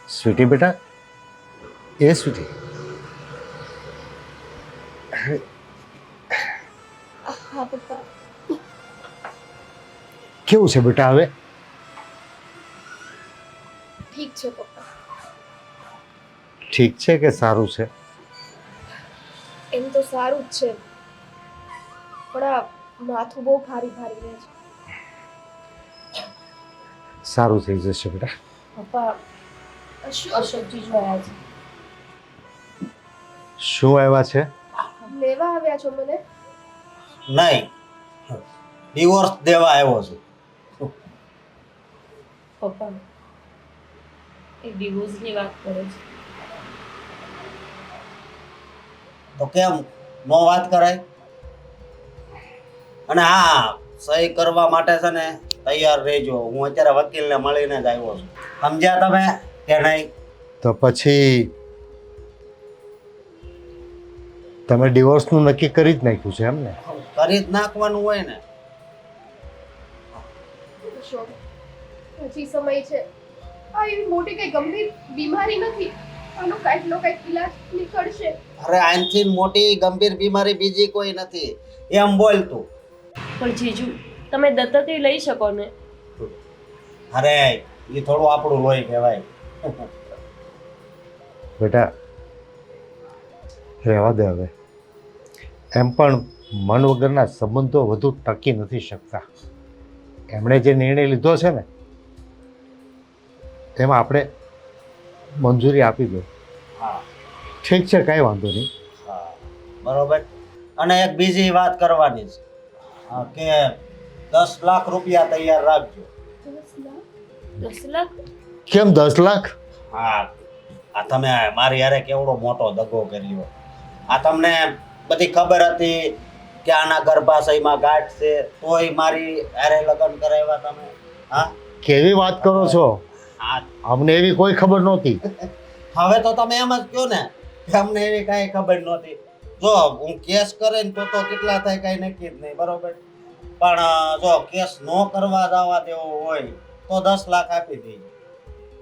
Sweetie બેટા, એ sweetie, હા પપ્પા. કેવું છે બેટા હવે? ઠીક છે પપ્પા. ઠીક છે કે સારું છે? એમ તો સારું જ છે, પણ આ માથું બહુ ભારી ભારી રહે છે. સારું થઈ જશે બેટા. પપ્પા, અશોકજી જોયા છે. શું આવ્યા છે? લેવા આવ્યા છો મને? નહીં, ડિવોર્સ દેવા આવ્યો છું. પપ્પા, એ ડિવોર્સની વાત કરે છે. તો કેમ નો વાત કરાય? અને હા, સહી કરવા માટે છે ને તૈયાર રહેજો. હું અત્યારે વકીલને મળીને જ આવ્યો છું. સમજ્યા તમે કે નહીં? તો પછી તમે ડિવોર્સનું નક્કી કરી જ નાખ્યું છે એમ ને? કરી જ નાખવાનું હોય ને. અશોક, હજી સમય છે. આ એવી મોટી કઈ ગંભીર બીમારી નથી. આનો કાંઈકનો કાંઈક ઈલાજ નીકળશે. અરે આનથી મોટી ગંભીર બીમારી બીજી કોઈ નથી, એમ બોલ તું. પણ જીજુ, તમે દત્તક લઈ શકો ને? અરે એ થોડું આપણું લોહી કહેવાય. બેટા રહેવા દે હવે. એમ પણ મન વગરના સંબંધો વધુ ટકી નથી શકતા. એમણે જે નિર્ણય લીધો છે ને તેમાં આપણે મંજૂરી આપી દો. હા ઠીક છે, કાંઈ વાંધો નહીં. હા, બરોબર. અને એક બીજી વાત કરવાની છે. હા, કે 10 લાખ રૂપિયા તૈયાર રાખજો. 10 લાખ? કેમ 10 લાખ? હા, આ તમે મારી હારે કેવડો મોટો દગો કર્યો. આ તમને બધી ખબર હતી કે આના ગર્ભાશયમાં ગાંઠ છે, તોય મારી હારે લગ્ન કરાવ્યા તમે? હા, કેવી વાત કરો છો? હા. અમને એવી કોઈ ખબર નહોતી. હવે તો તમે એમ જ કહો ને કે અમને એવી કાંઈ ખબર નહોતી. જો હું કેસ કરે ને તો કેટલા થાય કાંઈ નક્કી જ નહીં, બરોબર. પણ જો કેસ ન કરવા જવા દેવો હોય તો 10 લાખ આપી દઈએ.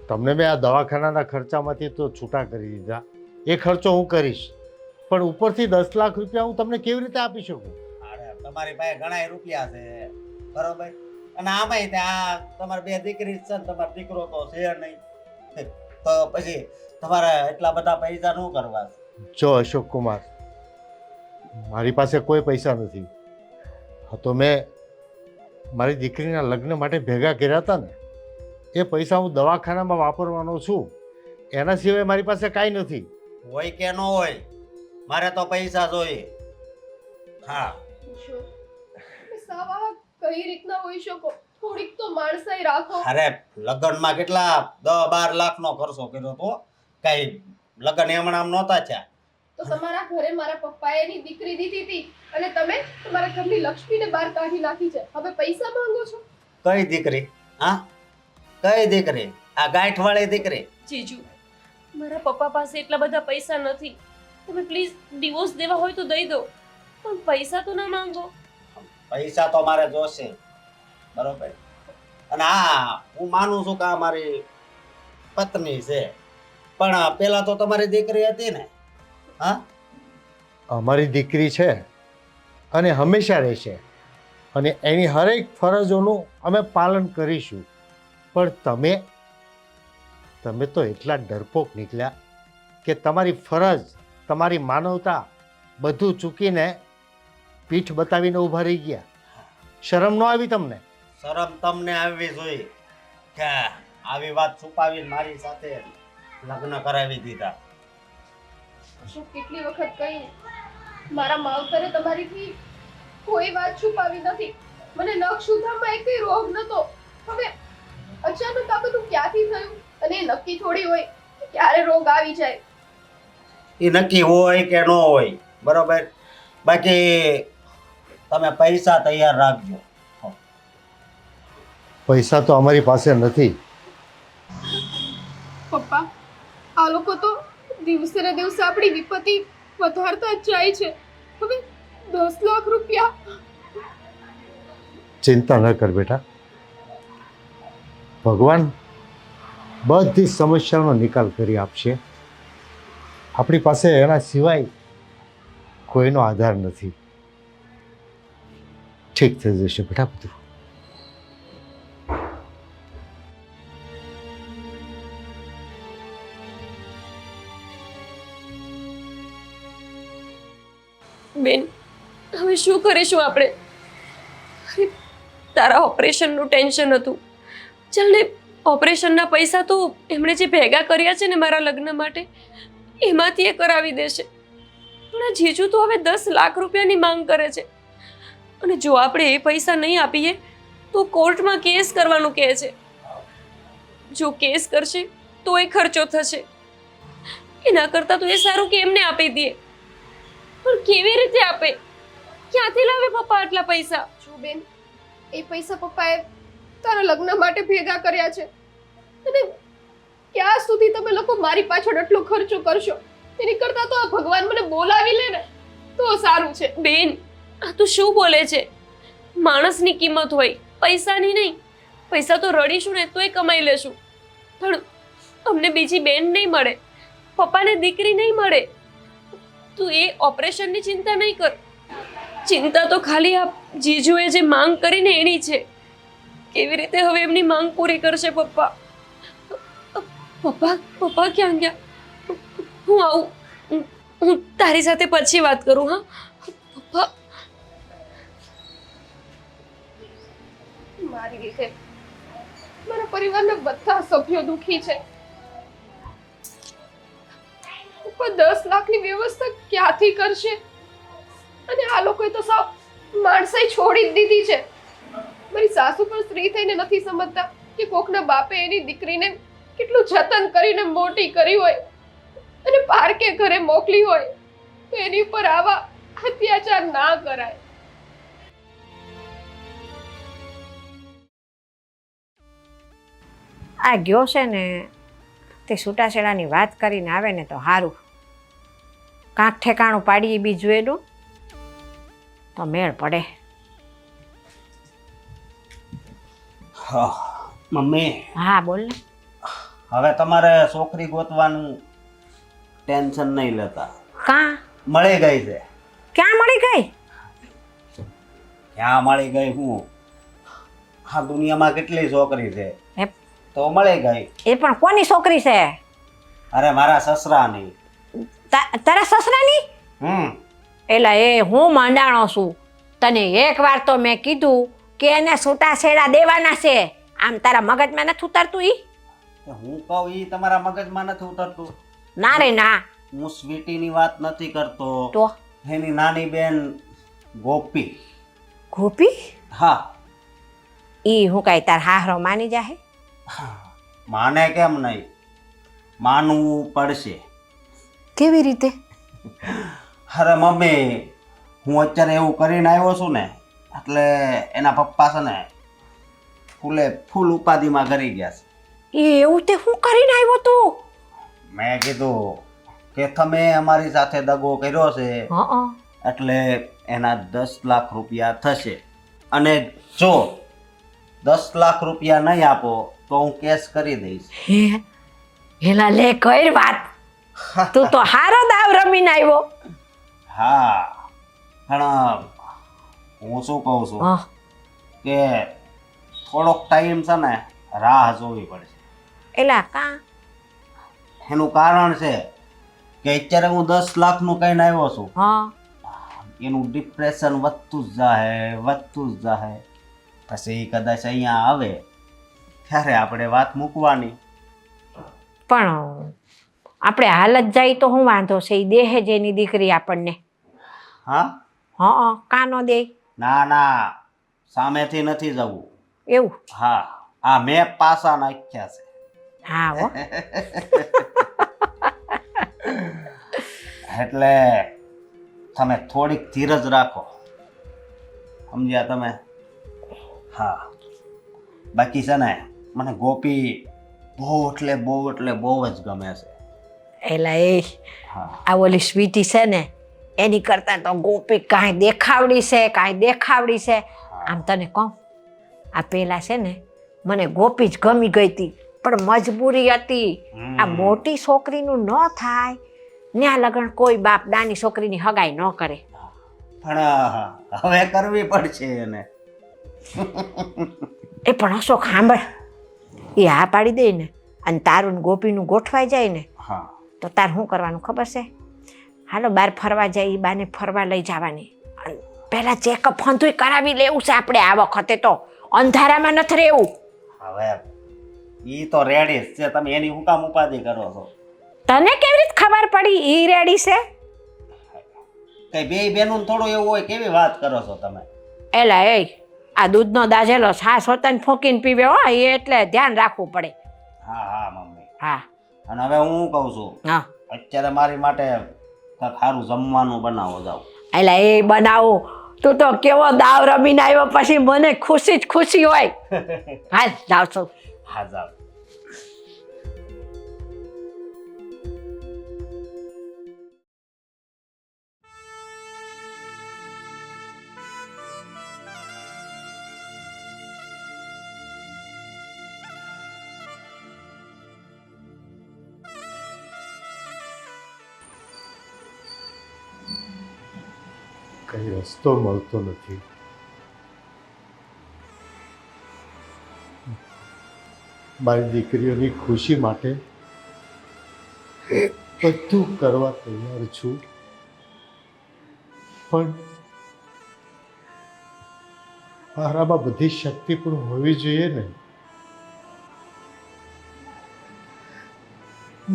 તમને મેં આ દવાખાનાના ખર્ચામાંથી તો છૂટા કરી દીધા. એ ખર્ચો હું કરીશ, પણ ઉપરથી 10 લાખ રૂપિયા હું તમને કેવી રીતે આપી શકું? અરે તમારી પાસે ઘણાય રૂપિયા છે, બરોબર. અને આમાંય ત્યાં તમારી 2 દીકરી છે ને તમારો દીકરો તો છે નહીં, તો પછી તમારે એટલા બધા પૈસા ન કરવા છે. જો અશોક કુમાર, મારી પાસે કોઈ પૈસા નથી. હા, તો મેં મારી દીકરીના લગ્ન માટે ભેગા કર્યા હતા ને, એ પૈસા હું દવાખાનામાં વાપરવાનો છું. એના સિવાય મારી પાસે કાંઈ નથી. હોય કે ન હોય, મારે તો પૈસા જોઈએ. હા, અશોક, તમે સાવ આવા કઈ રીતના હોઈ શકો? થોડીક તો માણસાઈ રાખો. અરે લગ્નમાં કેટલા 10-12 લાખનો ખર્ચો કર્યો તો, કઈ લગ્ન એમણામ નહોતા થયા. તો તમારા ઘરે મારા પપ્પાએ એની દીકરી દીધી હતી અને તમે તમારા ઘરની લક્ષ્મીને બહાર કાઢી નાખી છે. હવે પૈસા માંગો છો? કઈ દીકરી? હા, કઈ દીકરી? આ ગાંઠવાળી દીકરી? જીજુ, મારા પપ્પા પાસે એટલા બધા પૈસા નથી. તમે પ્લીઝ ડિવોર્સ દેવા હોય તો દઈ દો, પણ પૈસા તો ના માંગો. પૈસા તો મારે જોશે, બરોબર. અને હા, હું માનું છું કે આ મારી પત્ની છે, પણ પેલા તો તમારી દીકરી હતી ને. હા, અમારી દીકરી છે અને હંમેશા રહેશે, અને એની હરેક ફરજોનું અમે પાલન કરીશું. પણ તમે તો એટલા ડરપોક નીકળ્યા કે તમારી ફરજ, તમારી માનવતા બધું ચૂકીને પીઠ બતાવીને ઊભા રહી ગયા. શરમ ન આવી તમને? શરમ તમને આવવી જોઈએ કે આવી વાત છુપાવીને મારી સાથે લગ્ન કરાવી દીધા. અશોક, કેટલી વખત કહ્યું, મારા માવતરે તમારીથી કોઈ વાત છુપાવી નથી. મને નખશુદ્ધામાં એકેય રોગ નતો. હવે અચાનક આ બધું ક્યાંથી થયું? અને એ નક્કી થોડી હોય કે ક્યારે રોગ આવી જાય. એ નક્કી હોય કે ન હોય, બરોબર. બાકી તમે પૈસા તૈયાર રાખજો. પૈસા તો અમારી પાસે નથી. પપ્પા, આ લોકો તો દિવસે ને દિવસે આપણી વિપત્તિ વધારતા જ જાય છે. હવે 10 લાખ રૂપિયા. ચિંતા ન કર બેટા. ભગવાન બધી સમસ્યાનો નિકાલ કરી આપશે. આપણી પાસે એના સિવાય કોઈનો આધાર નથી. ઠીક થઈ જશે બેટા બધું. બેન, હવે શું કરીશું આપણે? અરે, તારા ઓપરેશનનું ટેન્શન હતું. ચાલ ને, ઓપરેશનના પૈસા તો એમણે જે ભેગા કર્યા છે ને મારા લગ્ન માટે, એમાંથી એ કરાવી દેશે. પણ આ જીજુ તો હવે 10 લાખ રૂપિયાની માંગ કરે છે. અને જો આપણે એ પૈસા નહીં આપીએ તો કોર્ટમાં કેસ કરવાનું કહે છે. જો કેસ કરશે તો એ ખર્ચો થશે. એના કરતાં તો એ સારું કે એમને આપી દઈએ. પણ કેવી રીતે આપે? ક્યાંથી લાવે પપ્પા આટલા પૈસા? જો બેન, એ પૈસા પપ્પાએ તારા લગ્ન માટે ભેગા કર્યા છે, અને ક્યાં સુધી તમે લોકો મારી પાછળ આટલો ખર્ચો કરશો? એની કરતાં તો આ ભગવાન મને બોલાવી લે ને તો સારું છે. બેન, આ તું શું બોલે છે? માણસની કિંમત હોય, પૈસાની નહીં. પૈસા તો રડીશું ને તોય કમાઈ લેશું, પણ અમને બીજી બેન નહીં મળે, પપ્પાને દીકરી નહીં મળે. તું એ ઓપરેશનની ચિંતા નહીં કર. ચિંતા તો ખાલી આ જીજુએ જે માંગ કરીને એની છે. કેવી રીતે હવે એમની માંગ પૂરી કરશે પપ્પા? પપ્પા ક્યાં ગયા? હું આવું, હું તારી સાથે પછી વાત કરું. હા પપ્પા. મારી રીતે મારા પરિવારના બધા સભ્યો દુખી છે. ઉપર 10 લાખની વ્યવસ્થા ક્યાંથી કરશે? અને આ લોકોએ તો સાવ માણસાઈ છોડી જ દીધી છે. મારી સાસુ પણ સ્ત્રી થઈને નથી સમજતા કે કોકના બાપે એની દીકરીને કેટલું જતન કરીને મોટી કરી હોય અને પારકે ઘરે મોકલી હોય તો એની ઉપર આવા અત્યાચાર ના કરાય. આ ગયો છે ને તે છૂટાછેડાની વાત કરીને આવે ને તો સારું. કાંક ઠેકાણું પાડીએ બીજું એનું તો મેળ પડે. હા મમ્મી, હા બોલ ને. હવે તમારે છોકરી ગોતવાનું ટેન્શન નહીં લેતા. કાં મળી ગઈ છે. ક્યાં મળી ગઈ? ક્યાં મળી ગઈ? હું આ દુનિયામાં કેટલી છોકરી છે, હે, તો મળી ગઈ. એ પણ કોની છોકરી છે? અરે મારા સસરાની. તારા સસરાની? એલા એ હું માંડાણો છું. તને એકવાર તો મેં કીધું કે એને છૂટાછેડા દેવાના છે. આમ તારા મગજમાં નથી ઉતરતું ઈ? હું કહું ઈ તમારા મગજમાં નથી ઉતરતું? ના રે ના. હું સ્વીટીની વાત નથી કરતો, તો એની નાની બેન ગોપી. ગોપી? હા. ઈ હું કાંઈ તાર હાહરો માની જાહે? માને કેમ નહીં? માનવું પડશે. કેવી રીતે? અરે મમ્મી, હું અત્યારે એવું કરીને આવ્યો છું ને, એટલે એના પપ્પા છે ને ફૂલ ઉપાધિમાં કરી ગયા છે. એવું તે હું કરીને આવ્યો તું? મેં કીધું કે તમે અમારી સાથે દગો કર્યો છે, એટલે એના 10 લાખ રૂપિયા થશે, અને જો 10 લાખ રૂપિયા નહીં આપો તો હું કેસ કરી દઈશ. હે એલા લે કઈ વાત. તું તો હારો દાવ રમીને આવ્યો. હા, પણ હું શું કહું છું કે થોડોક ટાઈમ છે ને રાહ જોવી પડશે. એલા કાં? એનું કારણ છે કે અત્યારે હું 10 લાખનું કહીને આવ્યો છું. હા. એનું ડિપ્રેશન વધતું જ જાય. પછી કદાચ અહીંયા આવે ત્યારે આપણે વાત મૂકવાની. પણ આપણે હાલત જાય તો શું વાંધો છે? એ દેહે જ એની દીકરી આપણને. હા હા, કાનો દે? ના, સામેથી નથી જવું. એવું? હા, આ મેં પાસા નાખ્યા છે. હા હો. એટલે તમે થોડીક ધીરજ રાખો, સમજ્યા તમે? હા, બાકી છે ને મને ગોપી બહુ એટલે બહુ જ ગમે છે. એલા એ હા, આ ઓલી સ્વીટી છે ને એની કરતાં તો ગોપી કાંઈ દેખાવડી છે. આમ તને કહું, આ પેલા છે ને મને ગોપી જ ગમી ગઈ હતી, પણ મજબૂરી હતી. આ મોટી છોકરીનું ન થાય ન્યા લગન કોઈ બાપ નાની છોકરીની હગાઈ ન કરે. પણ હવે કરવી પડશે એને. એ પણ અશોક સાંભળ, એ હા પાડી દે ને અને તારું ને ગોપીનું ગોઠવાઈ જાય ને હા તો તાર શું કરવાનું ખબર છે? હાલો બહાર ફરવા જાય, એ બાને ફરવા લઈ જવાની. પહેલા ચેકઅપ ફંધુય કરાવી લેવું છે આપણે આ વખતે, તો અંધારામાં નથી રહેવું. હવે ઈ તો રેડી જ છે, તમે એની હું કામ ઉપાધિ કરો છો? તને કેવી રીતે ખબર પડી ઈ રેડી છે? કઈ બે બેનું થોડું એવું હોય, કેવી વાત કરો છો તમે? એલા એ આ દૂધનો દાજેલો છાશ હોતને ફૂંકીને પીવે હો, એ એટલે ધ્યાન રાખવું પડે. હા હા મમ્મી. હા અને હવે હું કહું છું, હા અત્યારે મારી માટે કાંઈક સારું જમવાનું બનાવો જાવ. એલા એ બનાવું, તું તો કેવો દાવ રમીને આવ્યો પછી મને ખુશી જ ખુશી હોય. હાલ જાવ છું. હા જાવ. કઈ રસ્તો મળતો નથી. મારી દીકરીઓની ખુશી માટે બધું કરવા તૈયાર છું, પણ મારામાં બધી શક્તિ પણ હોવી જોઈએ ને.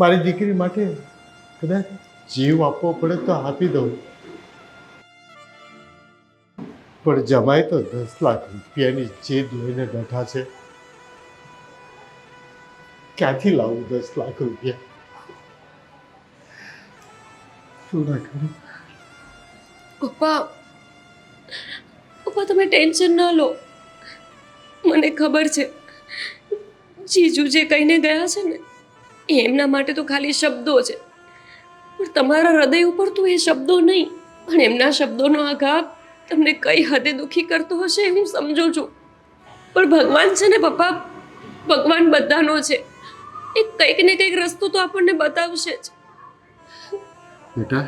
મારી દીકરી માટે કદાચ જીવ આપવો પડે તો આપી દઉં, પણ જમાઈ તો 10 લાખ રૂપિયાની જીદ લઈને બેઠા છે. ક્યાંથી લાવું 10 લાખ રૂપિયા? થોડા ઘણી પપ્પા પપ્પા તમે ટેન્શન ન લો. મને ખબર છે જીજુ જે કહીને ગયા છે ને એ એમના માટે તો ખાલી શબ્દો છે, પણ તમારા હૃદય ઉપર તો એ શબ્દો નહીં, પણ એમના શબ્દોનો આઘાત તમને કઈ હદે દુઃખી કરતો હશે હું સમજુ છું. પણ ભગવાન છે ને પપ્પા, ભગવાન બધાનો છે, એ કંઈક ને કંઈક રસ્તો તો આપણને બતાવશે જ. બેટા,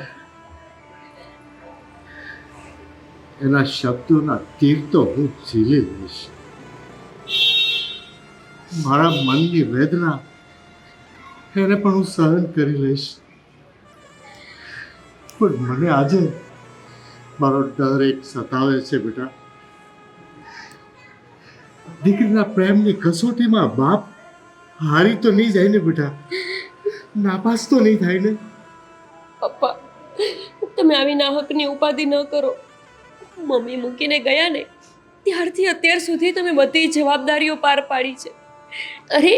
એના શબ્દોના તીર તો હું ઝીલી લઈશ. મારા મનની વેદના એને પણ હું સહન કરી લઈશ, પણ મને આજે મારો ડર એક સતાવે છે બેટા. દીકરીના પ્રેમની કસોટીમાં બાપ હારી તો નહીં જાય ને બેટા, નાપાસ તો નહીં થાય ને. પપ્પા તમે આવી નાહકની ઉપાધિ ન કરો. મમ્મી મૂકીને ગયા ને ત્યારથી અત્યાર સુધી તમે બધી જવાબદારીઓ પાર પાડી છે. અરે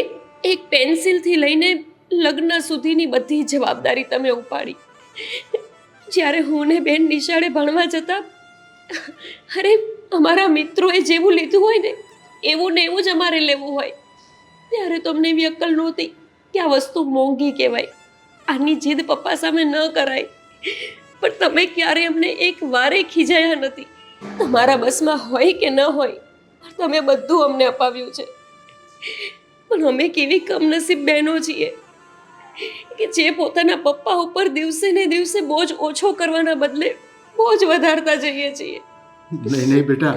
એક પેન્સિલથી લઈને લગ્ન સુધીની બધી જવાબદારી તમે ઉપાડી. જ્યારે હું ને બેન નિશાળે ભણવા જતા, અરે અમારા મિત્રોએ જેવું લીધું હોય ને એવું ને એવું જ અમારે લેવું હોય. ત્યારે તો અમને એવી અક્કલ નહોતી કે આ વસ્તુ મોંઘી કહેવાય, આની જીદ પપ્પા સામે ન કરાય. પણ તમે ક્યારે અમને એક વારે ખીજાયા નથી. તમારા બસમાં હોય કે ન હોય તમે બધું અમને અપાવ્યું છે. પણ અમે કેવી કમનસીબ બહેનો છીએ કે જે પોતાના પપ્પા ઉપર દિવસે ને દિવસે બોજ ઓછો કરવાના બદલે બોજ વધારતા જઈએ છીએ. નહીં નહીં બેટા,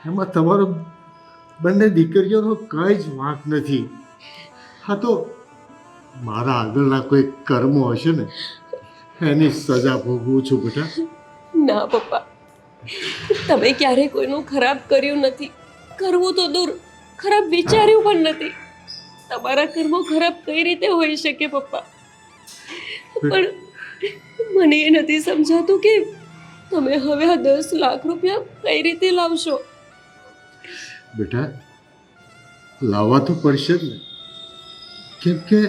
એમાં તમારો બંને દીકરીઓનો કંઈ જ વાંક નથી. હા તો મારા આગળના કોઈ કર્મો હશે ને એની સજા ભોગવું છું બેટા. ના પપ્પા, તમે ક્યારેય કોઈનું ખરાબ કર્યું નથી, કરવું તો દૂર ખરાબ વિચાર્યું પણ નથી. તમારા કર્મો ખરાબ કઈ રીતે હોઈ શકે પપ્પા? પણ મને એ નથી સમજાતું કે તમે હવે આ 10 લાખ રૂપિયા કઈ રીતે લાવશો? બેટા, લાવવા તો પડશે જ ને, કેમ કે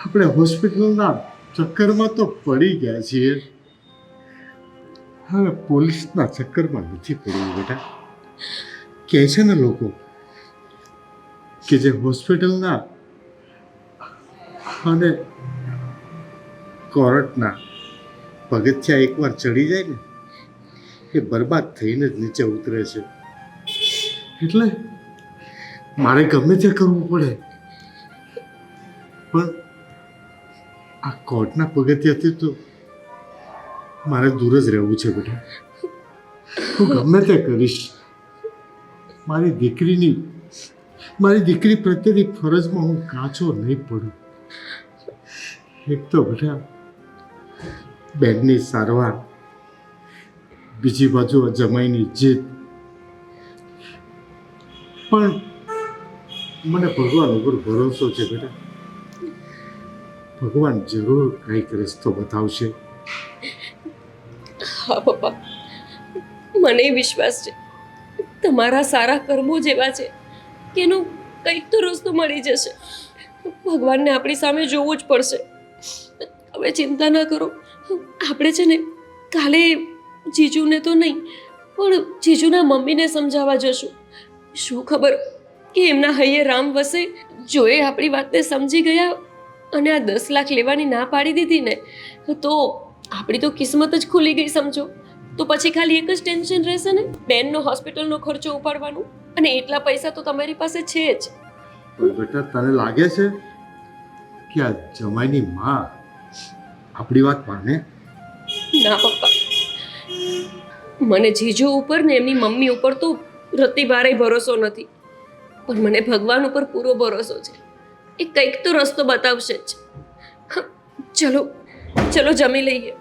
આપણે હોસ્પિટલના ચક્કરમાં તો પડી ગયા છીએ, હવે પોલીસના ચક્કરમાં નથી પડવું બેટા. કહે છે ને લોકો કે જે હોસ્પિટલના અને કોર્ટના પગથિયા એકવાર ચડી જાય ને એ બરબાદ થઈને જ નીચે ઉતરે છે. એટલે મારે ગમે તે કરવું પડે, પણ આ કોર્ટના પગથિયાથી તો મારે દૂર જ રહેવું છે બેટા. હું ગમે તે કરીશ, મારી દીકરી પ્રત્યેની ફરજમાં હું કાચો નહીં પડું. એક તો બેટા બેનની સારવાર, બીજી બાજુ જમાઈની જીદ, પણ મને ભગવાન ઉપર ભરોસો છે બેટા. ભગવાન જરૂર કંઈક રસ્તો બતાવશે. હા પપ્પા, મને વિશ્વાસ છે તમારા સારા કર્મો જેવા છે કે એનો કંઈક તો રસ્તો મળી જશે. ભગવાનને આપણી સામે જોવું જ પડશે. હવે ચિંતા ન કરો, આપણે છે ને કાલે જીજુને તો નહીં પણ જીજુના મમ્મીને સમજાવવા જશું. શું ખબર કે એમના હૈયે રામ વસે. જો એ આપણી વાતને સમજી ગયા અને આ 10 લાખ લેવાની ના પાડી દીધી ને તો આપણી તો કિસ્મત જ ખુલી ગઈ સમજો. તો પછી ખાલી એક જ ટેન્શન રહેશે ને, બેનનો હોસ્પિટલનો ખર્ચો ઉપાડવાનું, અને એટલા પૈસા તો તમારી પાસે છે જ. પણ બેટા તને લાગે છે કે આ જમાઈની માં આપણી વાત માને? ના પપ્પા, મને જીજુ ઉપર ને એમની મમ્મી ઉપર તો રત્તીભારે ભરોસો નથી, પણ મને ભગવાન ઉપર પૂરો ભરોસો છે. એ કંઈક તો રસ્તો બતાવશે જ. ચલો ચલો જમી લઈએ.